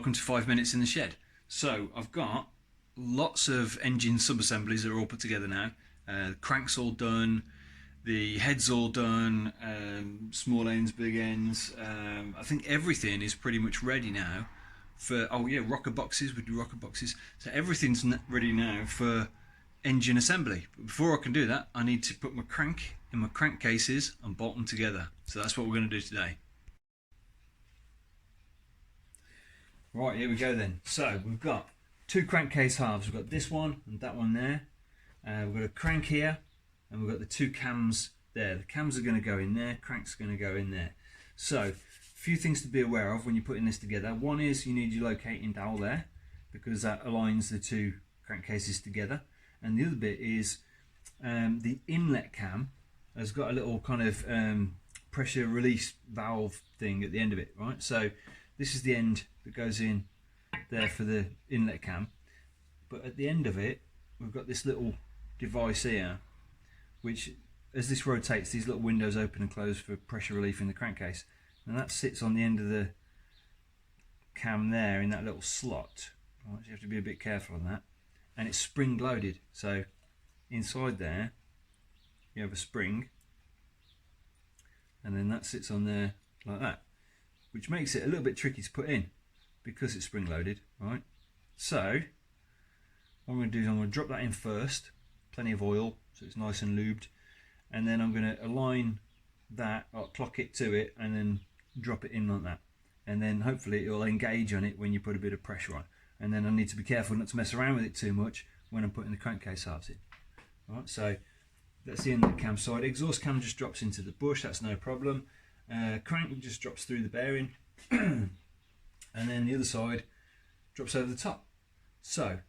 welcome to 5 minutes in the shed. So I've got lots of engine sub-assemblies that are all put together now. The crank's all done, the head's all done, small ends, big ends. I think everything is pretty much ready now for, oh yeah, rocker boxes, we do rocker boxes. So everything's ready now for engine assembly. But before I can do that, I need to put my crank in my crankcases and bolt them together. So that's what we're going to do today. Right, here we go then. So we've got two crankcase halves. We've got this one and that one there. We've got a crank here and we've got the two cams there. The cams are going to go in there, crank's going to go in there. So a few things to be aware of when you're putting this together. One is you need your locating dowel there because that aligns the two crankcases together. And the other bit is the inlet cam has got a little kind of pressure release valve thing at the end of it, right? So this is the end that goes in there for the inlet cam, but at the end of it we've got this little device here which, as this rotates, these little windows open and close for pressure relief in the crankcase, and that sits on the end of the cam there in that little slot, right? So you have to be a bit careful on that, and it's spring loaded, so inside there you have a spring and then that sits on there like that, which makes it a little bit tricky to put in because it's spring loaded, right? So what I'm going to do is I'm going to drop that in first, plenty of oil so it's nice and lubed, and then I'm going to align that, I'll clock it to it and then drop it in like that, and then hopefully it will engage on it when you put a bit of pressure on, and then I need to be careful not to mess around with it too much when I'm putting the crankcase halves in. Right, so that's the inlet cam side. Exhaust cam just drops into the bush, that's no problem. Crank just drops through the bearing and then the other side drops over the top. So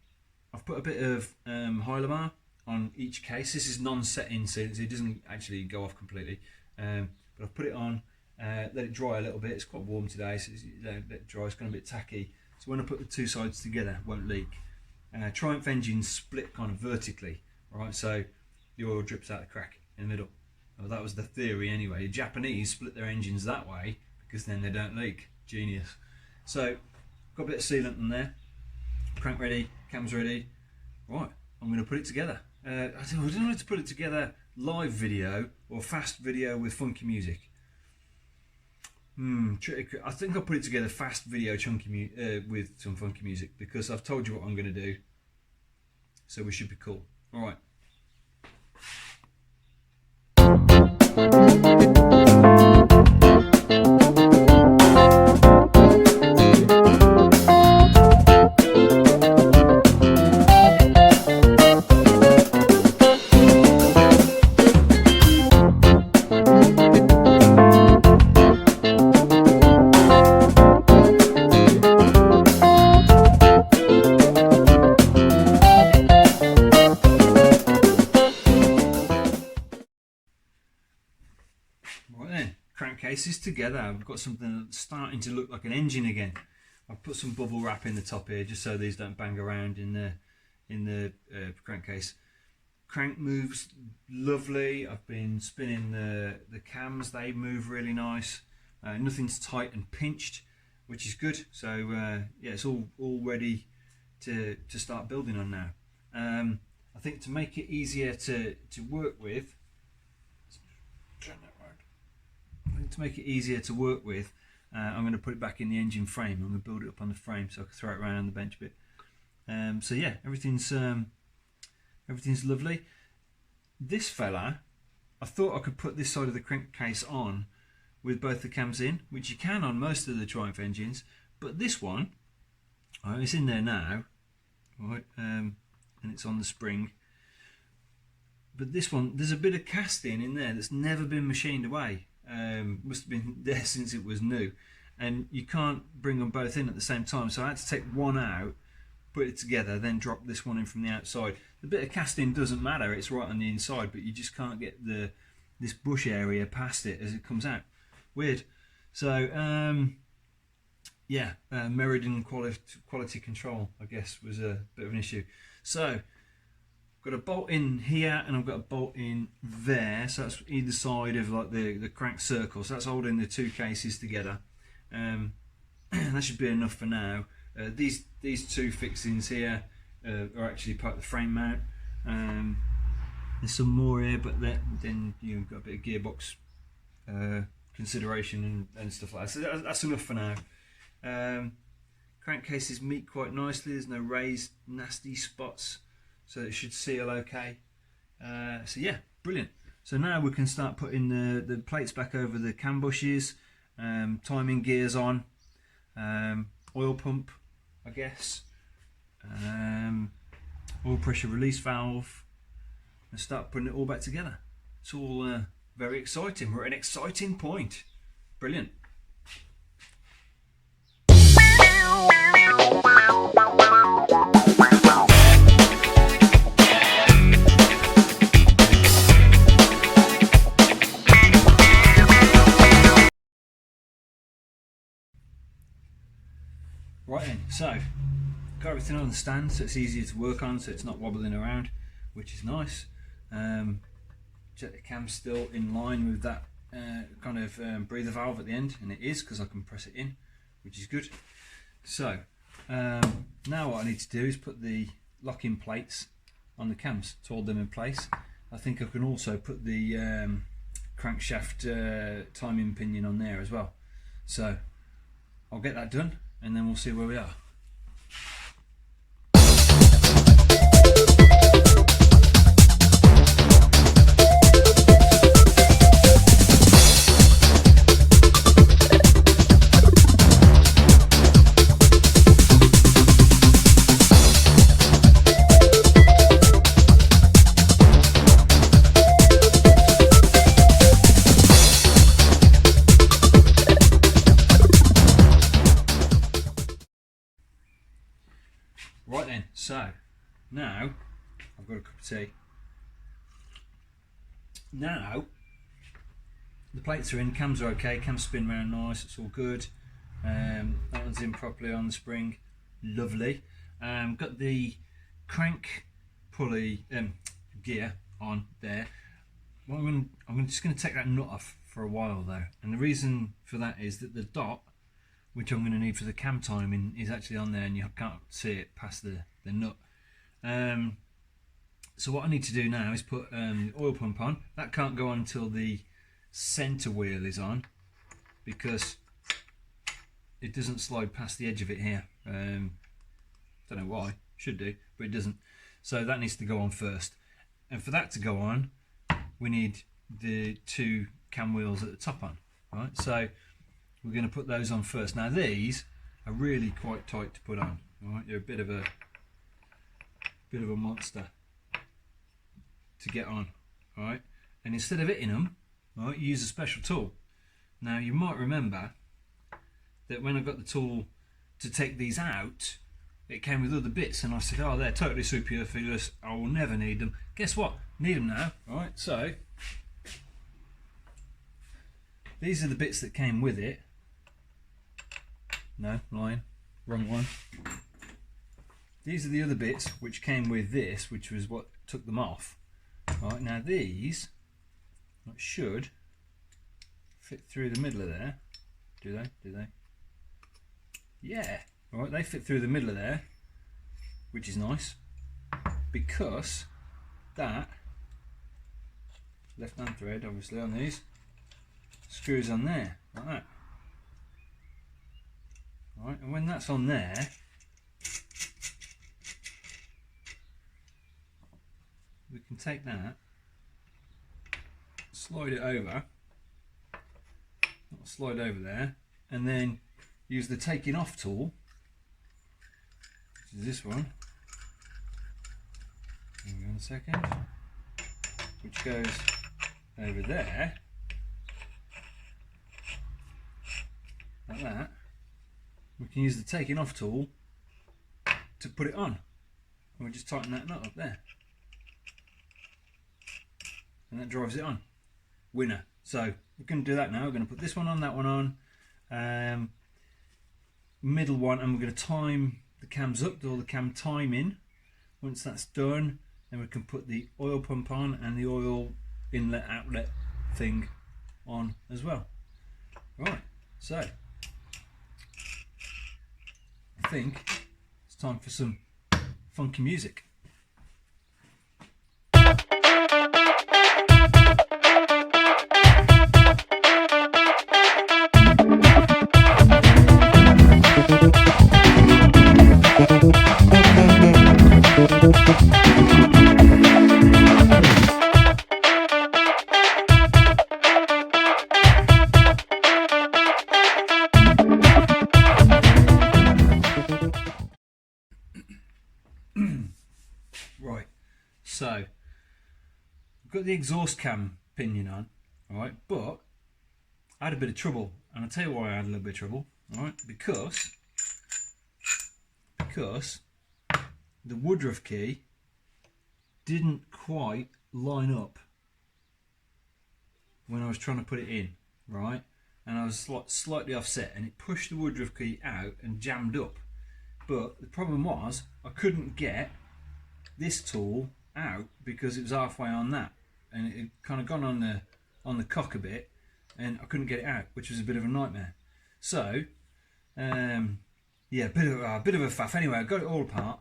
I've put a bit of Hylamar on each case. This is non-setting, so it doesn't actually go off completely, but I've put it on, let it dry a little bit. It's quite warm today, so let it dry. It's kind of a bit tacky, so when I put the two sides together it won't leak. Triumph engines split kind of vertically, right, so the oil drips out the crack in the middle. Well, that was the theory anyway. The Japanese split their engines that way because then they don't leak. Genius. So got a bit of sealant in there, crank ready, cams ready. Right, I'm going to put it together. I don't know how to put it together, live video or fast video with funky music. I think I'll put it together fast video chunky with some funky music because I've told you what I'm going to do, so we should be cool. All right. Right then, crankcases together. I've got something that's starting to look like an engine again. I've put some bubble wrap in the top here just so these don't bang around in the crankcase. Crank moves lovely. I've been spinning the cams, they move really nice. Nothing's tight and pinched, which is good. So yeah, it's all ready to start building on now. I think to make it easier to work with, I'm going to put it back in the engine frame. I'm going to build it up on the frame so I can throw it around on the bench a bit. So yeah, everything's lovely. This fella, I thought I could put this side of the crankcase on with both the cams in, which you can on most of the Triumph engines, but this one, it's in there now, right, and it's on the spring. But this one, there's a bit of casting in there that's never been machined away. Must have been there since it was new, and you can't bring them both in at the same time, so I had to take one out, put it together, then drop this one in from the outside. The bit of casting doesn't matter, it's right on the inside, but you just can't get this bush area past it as it comes out. Weird. So yeah, Meriden quality control, I guess, was a bit of an issue. So got a bolt in here and I've got a bolt in there, so that's either side of like the crank circle, so that's holding the two cases together. That should be enough for now. These two fixings here are actually part of the frame mount. There's some more here, but then you've got a bit of gearbox consideration and stuff like that. So that's enough for now. Crankcases meet quite nicely. There's no raised nasty spots, so it should seal okay. So yeah, brilliant. So now we can start putting the plates back over the cam bushes, timing gears on, oil pump, I guess, oil pressure release valve, and start putting it all back together. It's all very exciting. We're at an exciting point. Brilliant. Right then, so got everything on the stand, so it's easier to work on, so it's not wobbling around, which is nice. Check the cam's still in line with that kind of breather valve at the end, and it is, because I can press it in, which is good. So now what I need to do is put the lock-in plates on the cams to hold them in place. I think I can also put the crankshaft timing pinion on there as well. So I'll get that done, and then we'll see where we are. Right then, so now I've got a cup of tea. Now the plates are in, cams are okay, cams spin round nice, it's all good. That one's in properly on the spring, lovely. Got the crank pulley gear on there. Well, I'm just going to take that nut off for a while though, and the reason for that is that the dot, which I'm going to need for the cam timing, is actually on there, and you can't see it past the nut. So what I need to do now is put the oil pump on. That can't go on until the centre wheel is on, because it doesn't slide past the edge of it here. Don't know why, should do, but it doesn't. So that needs to go on first. And for that to go on, we need the two cam wheels at the top on. Right, so we're going to put those on first. Now these are really quite tight to put on. All right, they're a bit of a monster to get on. All right, and instead of hitting them, all right, you use a special tool. Now you might remember that when I got the tool to take these out, it came with other bits, and I said, oh, they're totally superfluous, I will never need them. Guess what? Need them now. All right, so these are the bits that came with it. No, lying, wrong one. These are the other bits which came with this, which was what took them off. Right, now these should fit through the middle of there. Do they? Do they? Yeah. Right, they fit through the middle of there, which is nice, because that left hand thread, obviously, on these screws on there, like that. Right, and when that's on there, we can take that, slide it over, slide over there, and then use the taking off tool, which is this one. Hang on a second, which goes over there, like that. We can use the taking off tool to put it on, and we just tighten that nut up there, and that drives it on. Winner. So we're going to do that now. We're going to put this one on, that one on, middle one, and we're going to time the cams up, do all the cam timing. Once that's done, then we can put the oil pump on and the oil inlet outlet thing on as well. Right, so I think it's time for some funky music. Right, so I've got the exhaust cam pinion on, right, but I had a bit of trouble, and I'll tell you why I had a little bit of trouble, right, because the woodruff key didn't quite line up when I was trying to put it in, right, and I was slightly offset, and it pushed the woodruff key out and jammed up. But the problem was I couldn't get this tool out because it was halfway on that, and it had kind of gone on the cock a bit, and I couldn't get it out, which was a bit of a nightmare. So yeah, a bit of a faff. Anyway, I got it all apart,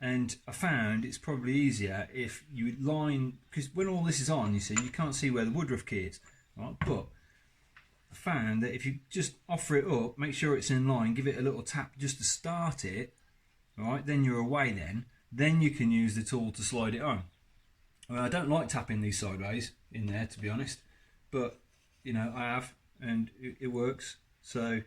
and I found it's probably easier if you line, because when all this is on, you see, you can't see where the woodruff key is, right? But I found that if you just offer it up, make sure it's in line, give it a little tap just to start it, right, then you're away then you can use the tool to slide it on. Well, I don't like tapping these sideways in there, to be honest, but you know, I have, and it works. So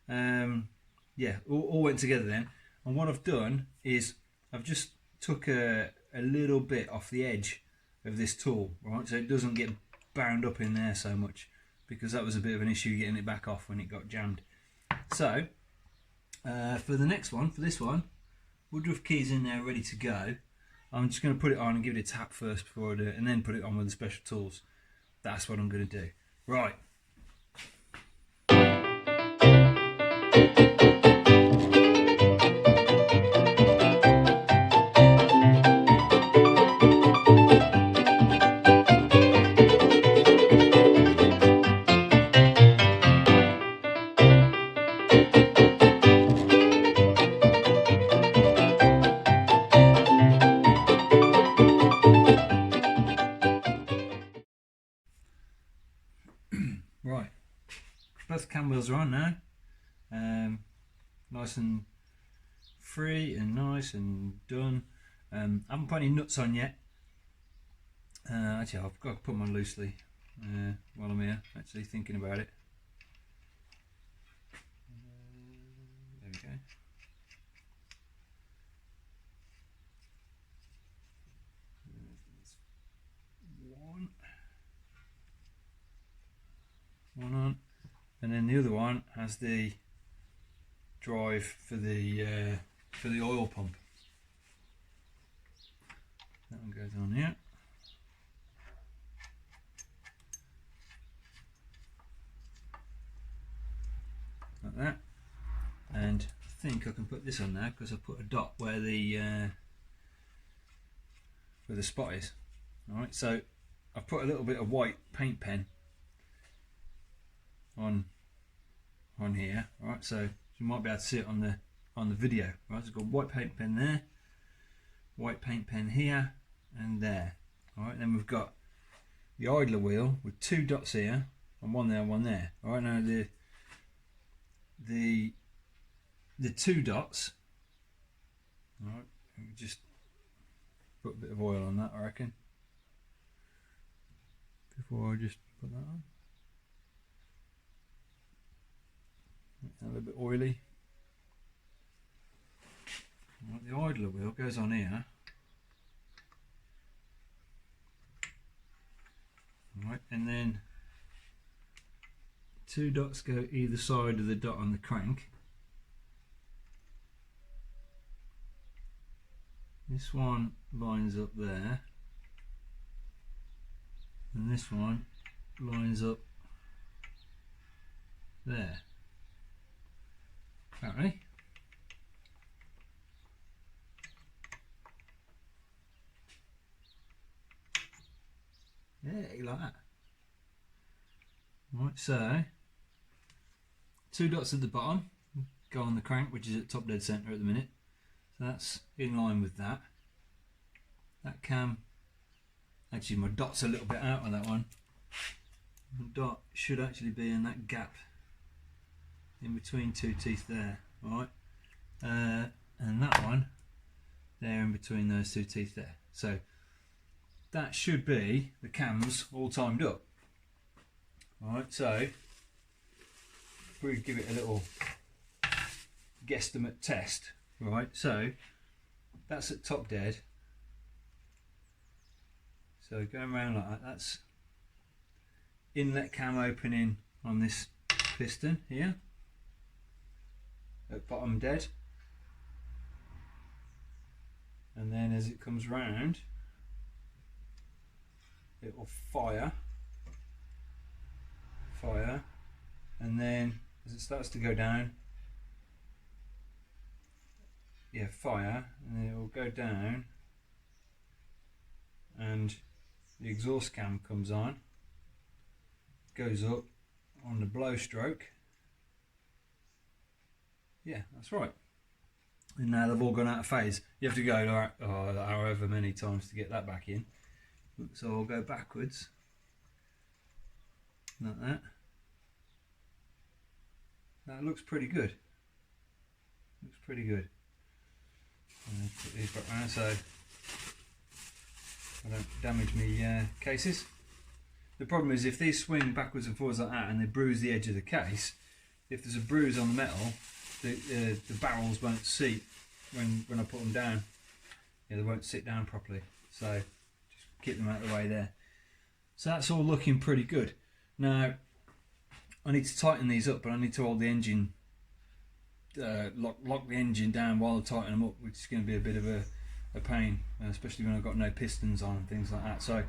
yeah, all went together then, and what I've done is I've just took a little bit off the edge of this tool, right, so it doesn't get bound up in there so much, because that was a bit of an issue getting it back off when it got jammed. So for the next one, for this one, woodruff key's in there ready to go. I'm just going to put it on and give it a tap first before I do it, and then put it on with the special tools. That's what I'm going to do. Right. Right, both cam wheels are on now, nice and free and nice and done. I haven't put any nuts on yet. Actually, I've got to put them on loosely while I'm here, actually thinking about it. There we go. One on, and then the other one has the drive for the oil pump. That one goes on here. Like that. And I think I can put this on now because I put a dot where the spot is. Alright, so I've put a little bit of white paint pen on here, right, so you might be able to see it on the video, right, so I've got white paint pen there, white paint pen here and there. Alright, then we've got the idler wheel with two dots here, and one there and one there. Alright, now the two dots, alright, just put a bit of oil on that, I reckon, before I just put that on. A little bit oily. Right, the idler wheel goes on here. Right, and then two dots go either side of the dot on the crank. This one lines up there, and this one lines up there. Apparently. Yeah, like that. Right, so two dots at the bottom go on the crank, which is at top dead centre at the minute. So that's in line with that. That cam, actually my dot's a little bit out on that one. The dot should actually be in that gap in between two teeth there, right? And that one there in between those two teeth there. So that should be the cams all timed up. Alright, so if we give it a little guesstimate test, right? So that's at top dead. So going around like that, that's inlet cam opening on this piston here at bottom dead, and then as it comes round it will fire, and then as it starts to go down, yeah, fire, and then it will go down and the exhaust cam comes on, goes up on the blow stroke. Yeah, that's right. And now they've all gone out of phase. You have to go however many times to get that back in. So I'll go backwards like that. That looks pretty good. Looks pretty good. I'll put these back around so I don't damage my cases. The problem is if these swing backwards and forwards like that and they bruise the edge of the case, if there's a bruise on the metal, the barrels won't seat when I put them down. Yeah, they won't sit down properly. So just keep them out of the way there. So that's all looking pretty good. Now I need to tighten these up, but I need to hold the engine, lock the engine down while I tighten them up, which is going to be a bit of a pain, especially when I've got no pistons on and things like that. So I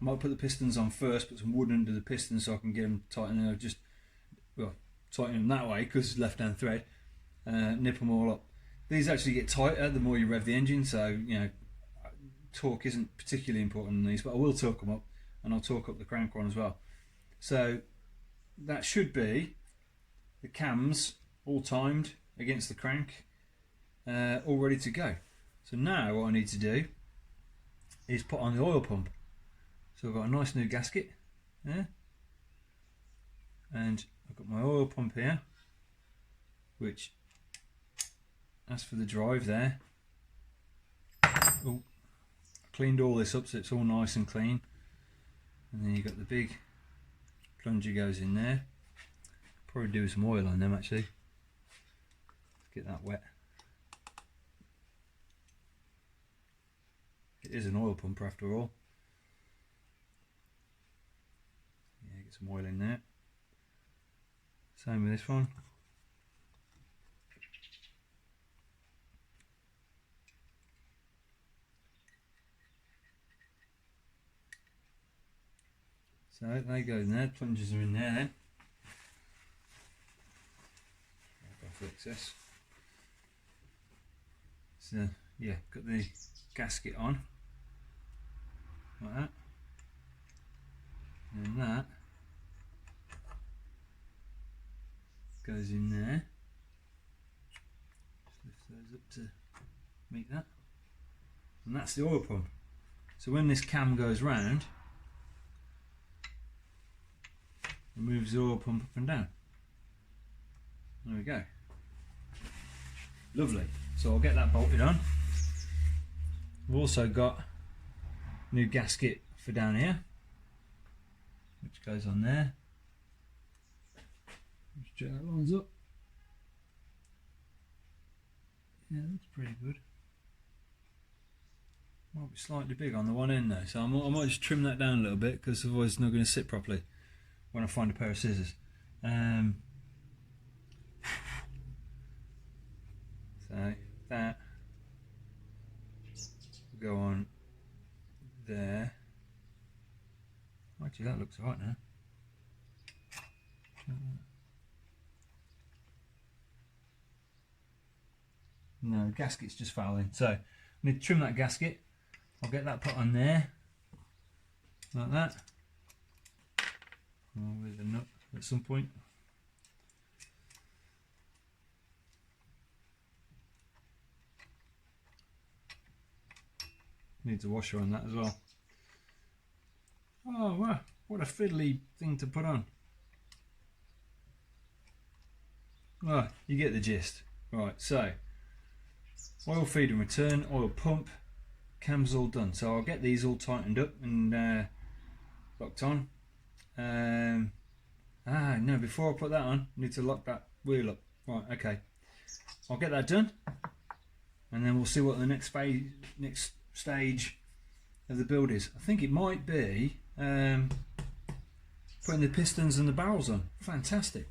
might put the pistons on first, put some wood under the pistons so I can get them tightened, and I'll just tighten them that way because it's left hand thread, nip them all up. These actually get tighter the more you rev the engine, so you know torque isn't particularly important in these, but I will torque them up, and I'll torque up the crank one as well. So that should be the cams all timed against the crank, all ready to go. So now what I need to do is put on the oil pump. So I've got a nice new gasket there, and I've got my oil pump here, which as for the drive there, oh, I cleaned all this up so it's all nice and clean. And then you've got the big plunger goes in there. Probably do some oil on them actually. Let's get that wet. It is an oil pumper after all. Yeah, get some oil in there. Same with this one. So they go in there, plungers are in there then. I'll go for excess. So yeah, got the gasket on like that, and that goes in there. Just lift those up to meet that, and that's the oil pump. So when this cam goes round, it moves the oil pump up and down. There we go. Lovely. So I'll get that bolted on. We've also got a new gasket for down here, which goes on there. Just check that lines up. Yeah, that's pretty good. Might be slightly big on the one end though, so I might just trim that down a little bit because otherwise it's not going to sit properly when I find a pair of scissors. So that will go on there. Actually, that looks alright now. No, the gasket's just fouling. So I need to trim that gasket. I'll get that put on there, like that. With a nut at some point. Needs a washer on that as well. Oh wow, what a fiddly thing to put on. Well, you get the gist. Right, so oil feed and return, oil pump, cam's all done. So I'll get these all tightened up and locked on. No, before I put that on, I need to lock that wheel up. Right, okay. I'll get that done, and then we'll see what the next stage of the build is. I think it might be putting the pistons and the barrels on. Fantastic.